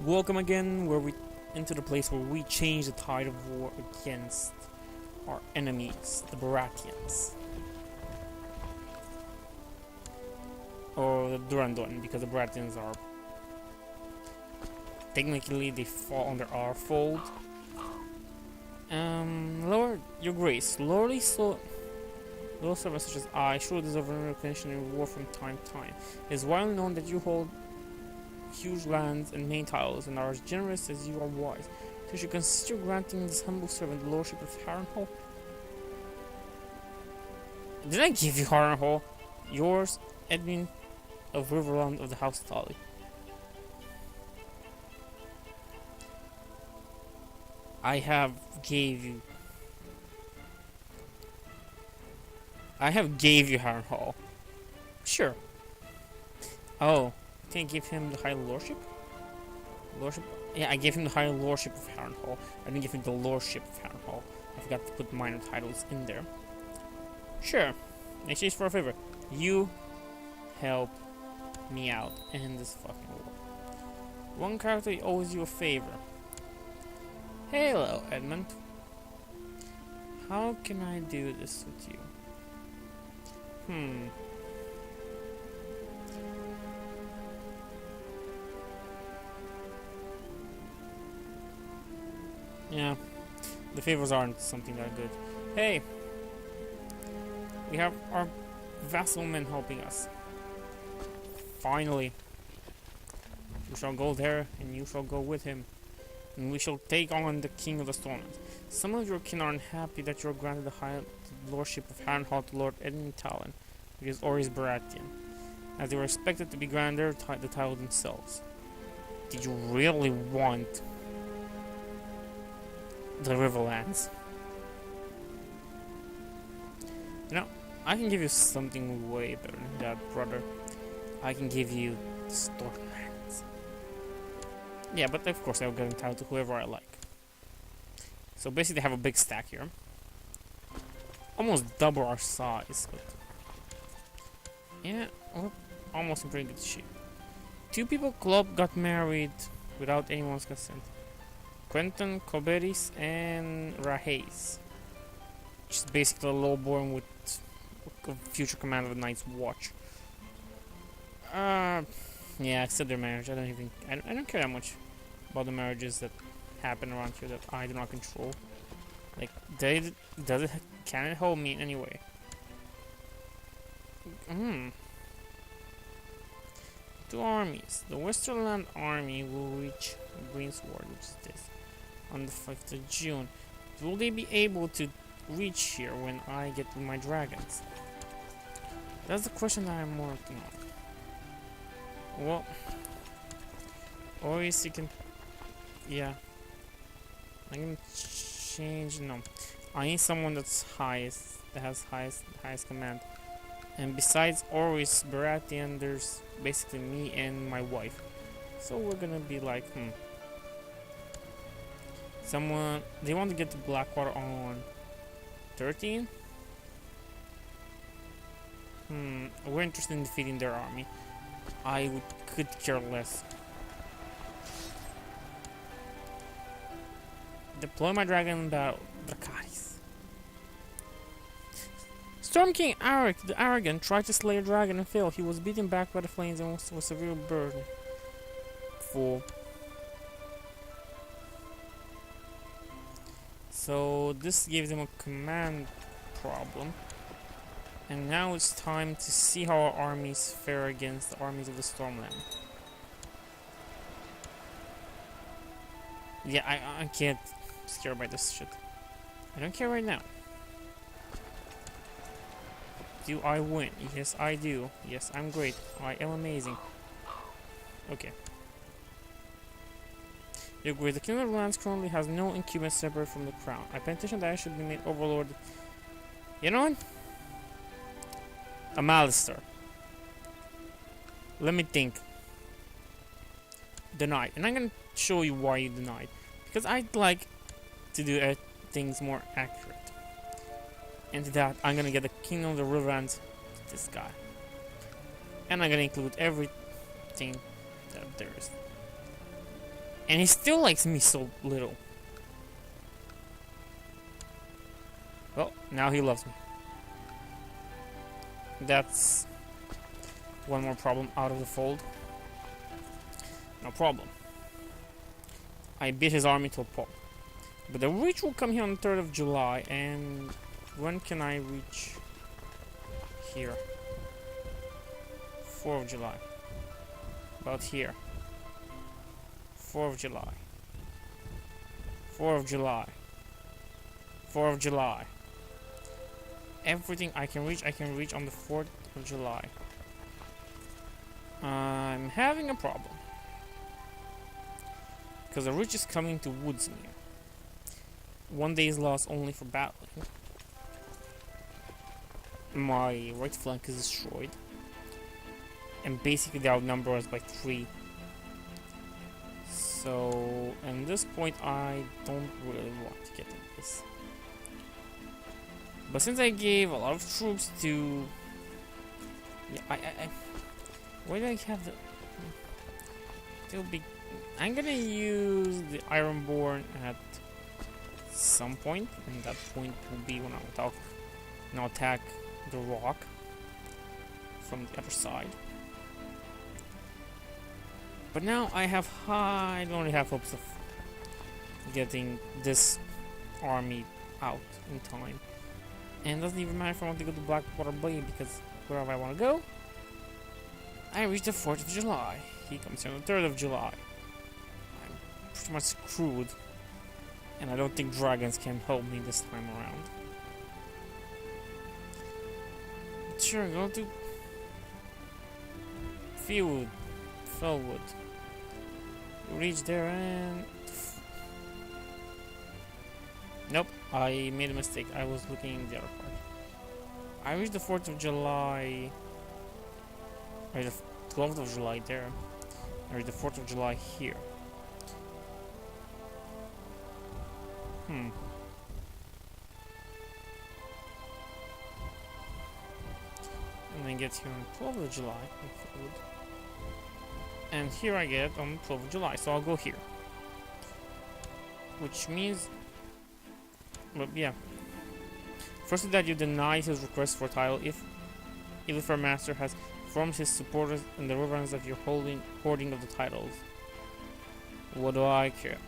Welcome again, into the place where we change the tide of war against our enemies, the Baratheons, or the Durandon, because the Baratheons are technically they fall under our fold. Lord, Your Grace, loyal servants such as I surely deserve recognition and reward from time to time. It is widely known that you hold huge lands and main titles and are as generous as you are wise. So you should consider granting this humble servant the lordship of Harrenhal. Did I give you Harrenhal? Yours, Edwin of Riverland of the House Tully. I have gave you Harrenhal. Sure. Oh, can I give him the high lordship? Yeah, I gave him the high lordship of Harrenhal. I didn't give him the lordship of Harrenhal. I forgot to put minor titles in there. Sure. In exchange for a favor, you help me out in this fucking war. One character owes you a favor. Hello, Edmund. How can I do this with you? Yeah, the favors aren't something that good. Hey, we have our vassal men helping us. Finally, we shall go there, and you shall go with him, and we shall take on the King of the Stormlands. Some of your kin are unhappy that you are granted the high lordship of Harrenhal to Lord Edmund Talon, because Orys Baratheon, as they were expected to be granted the title themselves. Did you really want the Riverlands? You know, I can give you something way better than that, brother. I can give you the Stormlands. Yeah, but of course I'll get entitled to whoever I like. So basically, I have a big stack here. Almost double our size, but yeah, we're almost in pretty good shape. Two people club got married without anyone's consent. Quentin, Coberis, and Rahaze. Which is basically a lowborn with a future command of the Night's Watch. Yeah, except their marriage. I don't care that much about the marriages that happen around here that I do not control. Like, can it hold me in any way? Two armies. The Westerland army will reach Greensward, which is this, on the 5th of June. Will they be able to reach here when I get my dragons? That's the question that I'm working on. Well, Orys, you can... Yeah. I can change... No. I need someone that has highest command. And besides Orys Baratheon, there's basically me and my wife. So we're gonna be like, they want to get to Blackwater on 13? We're interested in defeating their army. Could care less. Deploy my dragon in battle. Dracarys. Storm King Arik the Arrogant tried to slay a dragon and failed. He was beaten back by the flames and was severely burned. Fool. So this gives him a command problem. And now it's time to see how our armies fare against the armies of the Stormland. Yeah, I can't scare by this shit. I don't care right now. Do I win? Yes, I do. Yes, I'm great. I am amazing. Okay. You agree. The King of the Lands currently has no incumbents separate from the crown. I petition that I should be made overlord. You know what? A Malister. Let me think. Denied. And I'm gonna show you why you denied. Because I'd like to do things more accurate. And to that, I'm gonna get the King of the Riverlands, this guy. And I'm gonna include everything that there is. And he still likes me so little. Well, now he loves me. That's one more problem out of the fold. No problem. I beat his army to a pulp. But the reach will come here on the 3rd of July, and when can I reach here? 4th of July. About here. 4th of July. 4th of July. 4th of July. Everything I can reach on the 4th of July. I'm having a problem. Because the reach is coming to Woodsmere. 1 day is lost only for battling. My right flank is destroyed. And basically they outnumber us by 3. So, at this point I don't really want to get into this. But since I gave a lot of troops to... Yeah, why do I have the... It'll be... I'm gonna use the Ironborn at some point, and that point will be when I'll attack the rock from the other side. But now I don't really have hopes of getting this army out in time. And it doesn't even matter if I want to go to Blackwater Bay, because wherever I want to go, I reach the 4th of July. He comes here on the 3rd of July. I'm pretty much screwed. And I don't think dragons can help me this time around. But sure, go to Fellwood. You reach there and... Nope, I made a mistake. I was looking in the other part. I reached the 4th of July... Or the 12th of July there. I reached the 4th of July here. And then get here on 12th of July. And here I get on 12th of July, so I'll go here. Which means... But yeah. First is that you deny his request for title if Illifer Master has informed his supporters in the reverence of your hoarding of the titles. What do I care?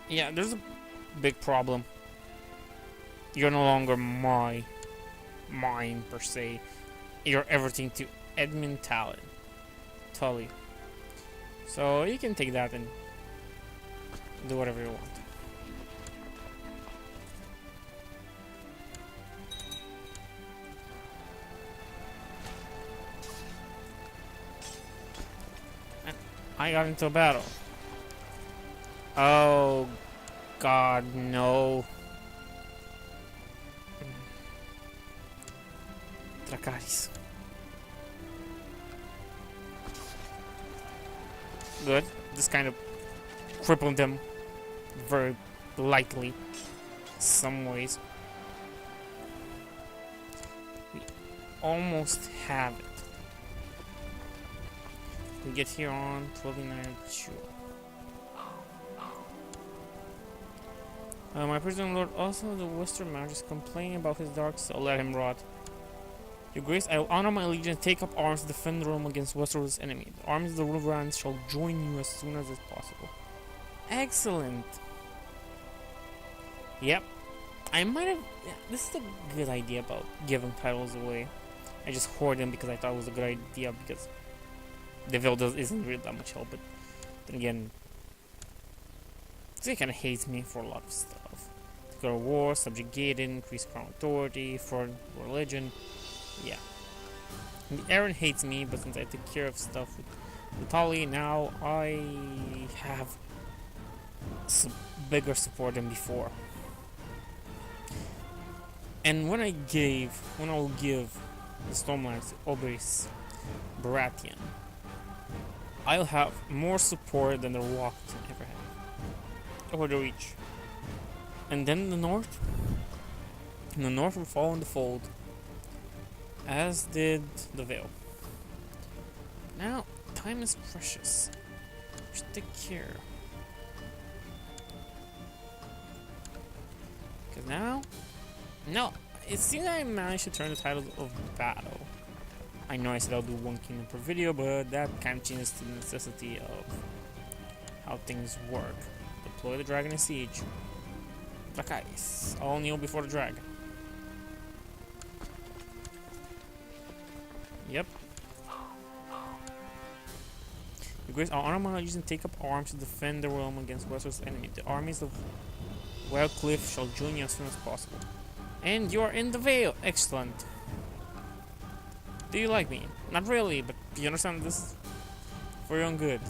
Yeah, there's a big problem. You're no longer mine per se. You're everything to Edmund Tully. So you can take that and do whatever you want. And I got into a battle. Oh God, no. Dracarys. Good. This kind of crippled them very lightly. Some ways. We almost have it. We get here on 1292. My prisoner lord, also the Western Mage, is complaining about his dark soul. Let him rot. Your Grace, I will honor my allegiance and take up arms to defend the realm against Westeros' enemy. The armies of the Riverlands shall join you as soon as it's possible. Excellent. Yep. I might have... Yeah, this is a good idea about giving titles away. I just hoard them because I thought it was a good idea, because the Devil isn't really that much help, but then again, he kind of hates me for a lot of stuff. Declare war, subjugate, increase crown authority, foreign religion. Yeah. And Aaron hates me, but since I took care of stuff with Tully, now I have bigger support than before. And when I'll give the Stormlands to Oberys Baratheon, I'll have more support than the Rock can ever have. Over the Reach. And then the North will fall in the fold, as did the Vale. Now, Time is precious. We should take care. Because now... No, it seems I managed to turn the title of battle. I know I said I'll do one kingdom per video, but that kind of changes the necessity of how things work. Deploy the dragon in siege. Black ice. All kneel before the dragon. Yep. The Great Armor are using take up arms to defend the realm against Westeros' enemy. The armies of Wellcliff shall join you as soon as possible. And you are in the Vale! Excellent. Do you like me? Not really, but you understand this is for your own good.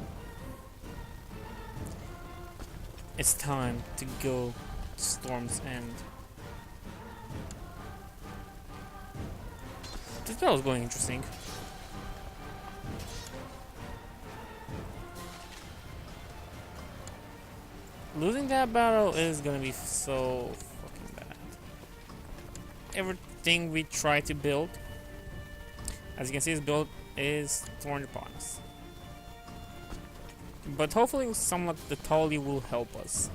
It's time to go to Storm's End. This battle is going interesting. Losing that battle is gonna be so fucking bad. Everything we try to build, as you can see, this build is torn upon us. But hopefully somewhat the Tully will help us.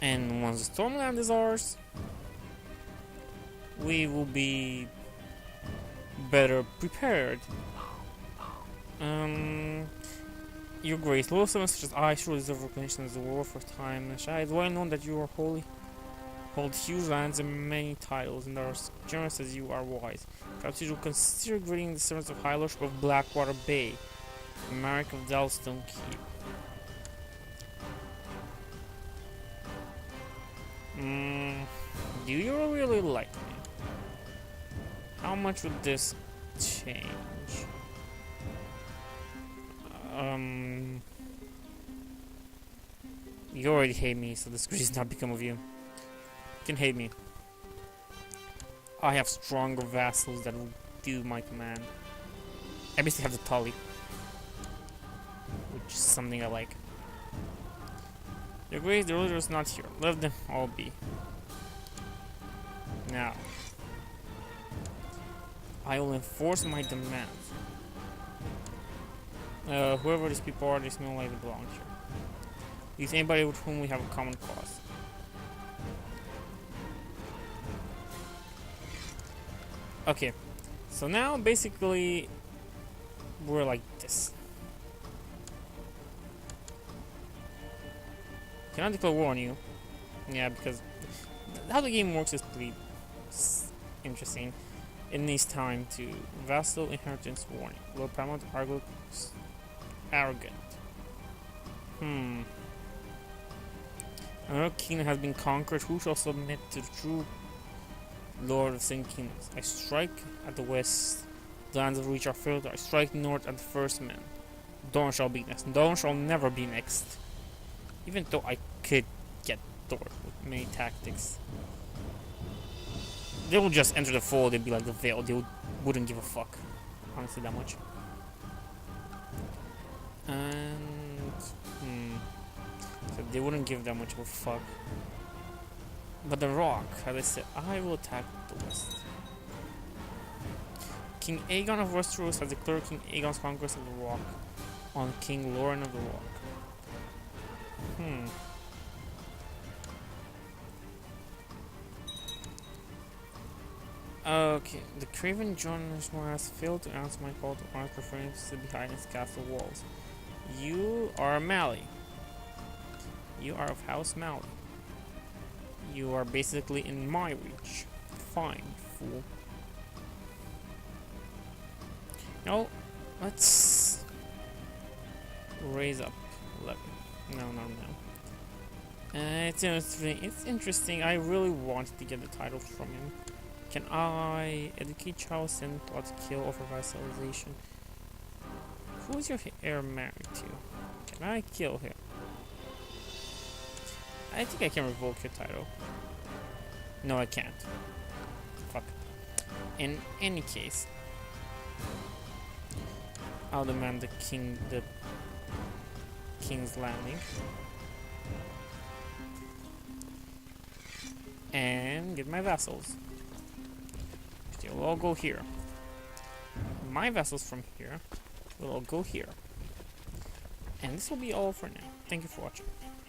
And once the Stormland is ours, we will be better prepared. Your Grace, Lord of Seven such as I surely deserve recognition as the war for time and Shai. It's well known that you are holy, hold huge lands and many titles, and are as generous as you are wise. Perhaps you will consider greeting the servants of High Lordship of Blackwater Bay, Marek of Dalstone Keep. Do you really like me? How much would this change? You already hate me, so this does not become of you. You can hate me. I have stronger vassals that will do my command. I basically have the Tully, which is something I like. Your Grace, the ruler is not here. Let them all be. Now, I will enforce my demands. Whoever these people are, they smell like they belong here. Use anybody with whom we have a common cause. Okay, so now basically we're like this. Can I declare war on you? Yeah, because how the game works is pretty interesting. It needs time to vassal inheritance warning. Low paramount AGoT arrogant. Another kingdom has been conquered. Who shall submit to the true Lord of Seven Kingdoms? I strike at the west, the lands of reach are filled. I strike north at the first man. Dawn shall be next. Dawn shall never be next. Even though I could get Thor with many tactics. They will just enter the fold, they'd be like the Vale, they wouldn't give a fuck. Honestly, that much. And... so they wouldn't give that much of a fuck. But the Rock, as I said, I will attack the west. King Aegon of Westeros has declared King Aegon's Conquest of the Rock on King Loren of the Rock. Okay, the Craven Jonas has failed to answer my call to arms, preferring to sit behind its castle walls. You are Mally. You are of House Mally. You are basically in my reach. Fine, fool. No, let's raise up 11. No. It's interesting. I really wanted to get the titles from him. Can I educate child, send plot to kill, offer vassalization? Who is your heir married to? Can I kill him? I think I can revoke your title. No, I can't. Fuck. In any case, I'll demand the king's landing. And get my vassals. They'll all go here. my vessels from here will all go here. And this will be all for now. Thank you for watching.